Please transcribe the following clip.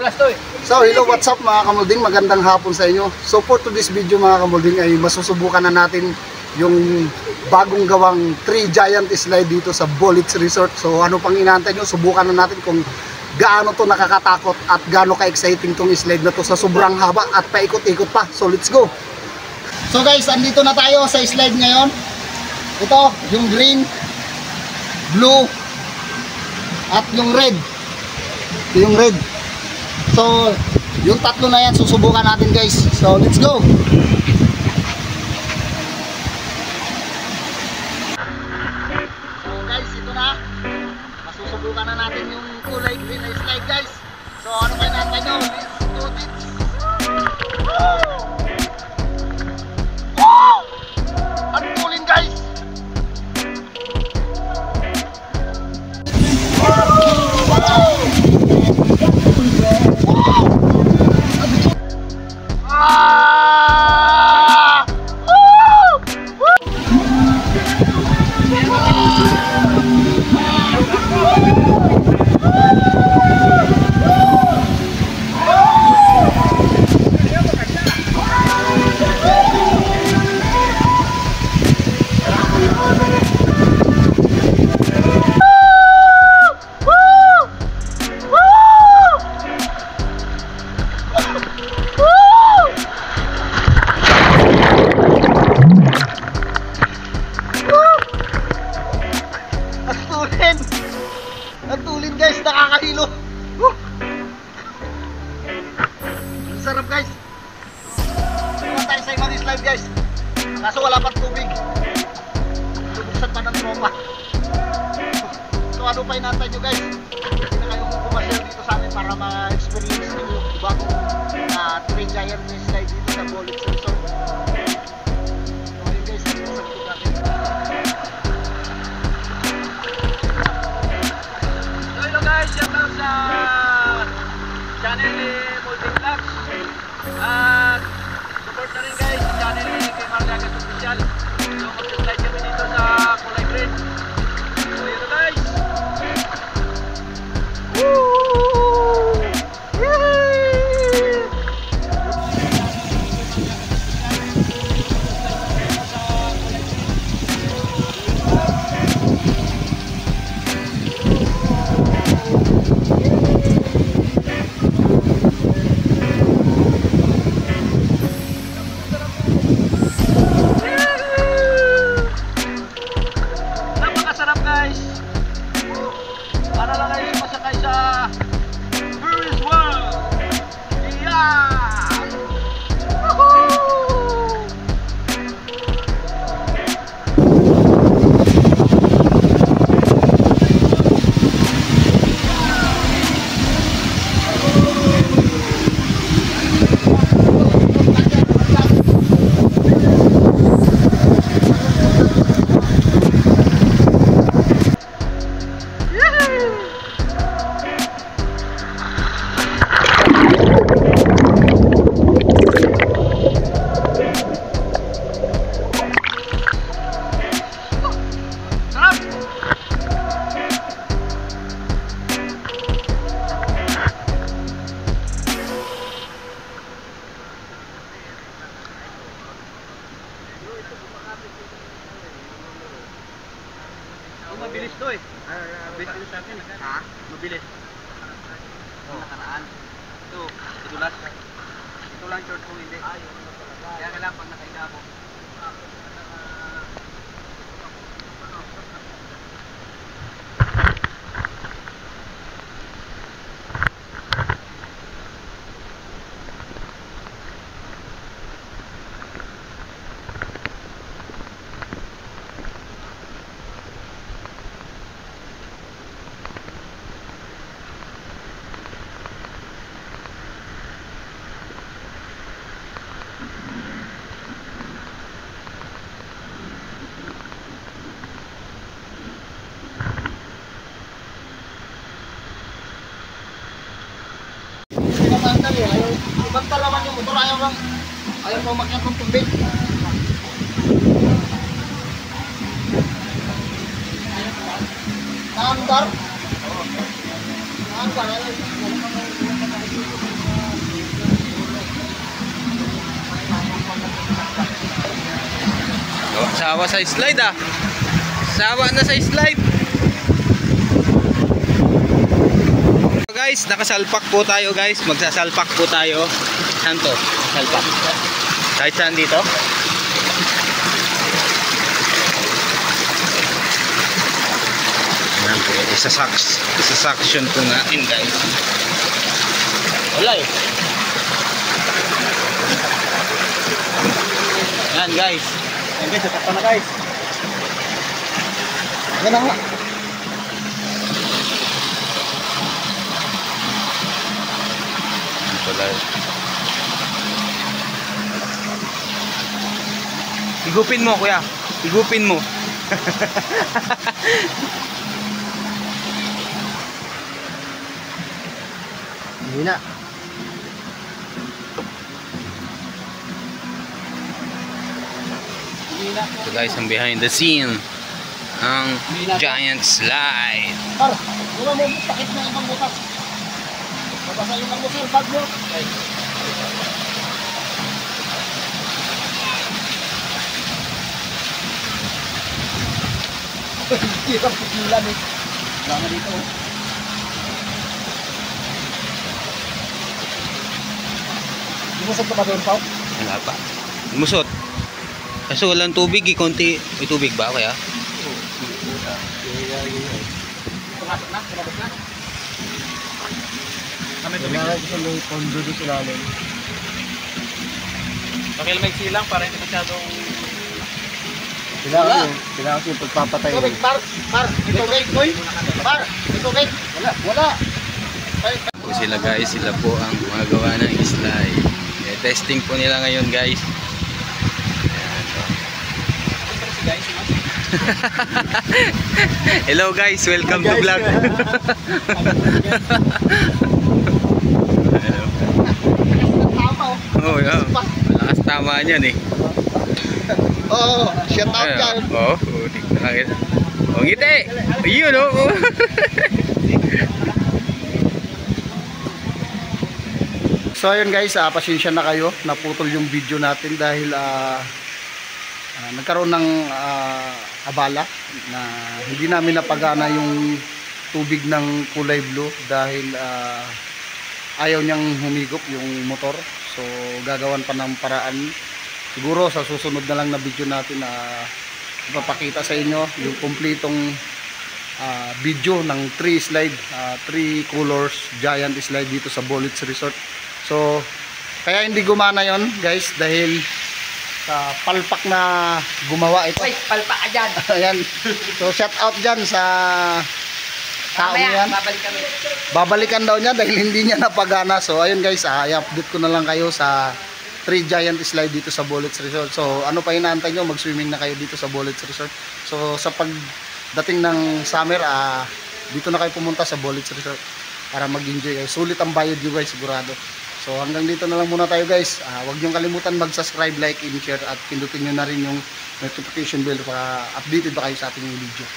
So hello, what's up mga kamolding, magandang hapon sa inyo. So for today's video mga kamolding ay masusubukan na natin yung bagong gawang 3 giant slide dito sa Bullets Resort. So ano pang inaantay nyo, subukan na natin kung gaano to nakakatakot at gaano ka-exciting tong slide na to sa sobrang haba at paikot-ikot pa. So let's go. So guys, andito na tayo sa slide ngayon. Ito yung green, blue at yung red. Ito yung red. So, yung tatlo na yan susubukan natin guys. So, let's go! So guys, ito na. Masusubukan na natin yung kulay green na slide guys. So, ano kayo natin nyo? Let's do this! Woo! Wow! Ang tulin guys! Ang tulin guys, nakakahilo. Sarap guys. Subukan tayo sa ibang slide guys. Kaso wala pang tubig. Lubuksan pa ng tropa. So ano pa inantay nyo guys? Hindi na kayong pumasyal dito sa amin para ma-experience nyo yung bagong 3 giant slide dito sa Bullets Resort. So ayun guys, sarap natin. Shout out sa channel ni Molding Vlogs at support na rin guys sa channel ni kay Marlagas Official. So mag-slide kami dito sa kulay green. So yun guys. Woo! Para lang kayo masakay sa Tourist World. Yeah! Woohoo! Mabilis to eh. Mabilis sa akin. Ha? Mabilis. Nakaraan. Ito, dulas. Ito lang short kung hindi. Kaya kailangan pag nakahiga ako. Ibang talaman yung motor, ayaw mo makiyak ng tubig. Naandar? Naandar, ayaw. Sawa sa slide ah. Sawa na sa slide. So guys, nakasalpak po tayo guys. Magsasalpak po tayo. Saan to? Salpak. Kahit saan dito? Yan po. Isa-suction po natin guys. Wala eh. Yan guys. Yan guys, tatakpan na guys. Yan na nga. Higupin mo kuya. Higupin mo. Hindi na. So guys, ang behind the scene ang giant slide. Par, wala mo pakit na ibang butas. Babasa yung ang sir, bag mo. Hirap pigilan eh. Wala dito. Lumusot na ba doon, Pao? Wala pa. Musot. Kaso walang tubig, konti. May tubig ba kaya? Pumasok na? Pumasok na? Kami tubig na. May pondo doon sa lalim. Pakilmay silang para hindi masyadong... Kailangan yung pagpapatay. Tubig, Par! Tubig, boy! Par! Tubig! Wala! Po sila guys, sila po ang gumagawa ng slide. Testing po nila ngayon guys. Hello guys, welcome to vlog. Oh, yeah. Malakas tama niyan eh. Oo, shout out dyan. Oo, oh, ngiti. Ayun oh. So ayun guys, pasensya na kayo, naputol yung video natin dahil nagkaroon ng abala na hindi namin napagana yung tubig ng kulay blue dahil ayaw niyang humigop yung motor. So gagawan pa ng paraan. Siguro sa susunod na lang na video natin ipapakita sa inyo yung kumpletong video ng 3 slide, 3 colors giant slide dito sa Bolits Resort. So kaya hindi gumana yon guys dahil sa palpak na gumawa ito. Uy, palpak ka dyan. Ayan. So shout out dyan sa tao Mamaya, yan. babalik kami. Babalikan daw niya dahil hindi niya napagana. So ayun guys, i-update ko na lang kayo sa 3 giant slide dito sa Bolits Resort. So ano pa inaantay nyo, mag-swimming na kayo dito sa Bolits Resort. So sa pagdating ng summer, dito na kayo pumunta sa Bolits Resort para mag-enjoy kayo. Sulit ang bayad nyo guys, sigurado. So hanggang dito na lang muna tayo guys. Huwag niyong kalimutan mag-subscribe, like, and share at pindutin nyo na rin yung notification bell para updated pa kayo sa ating video.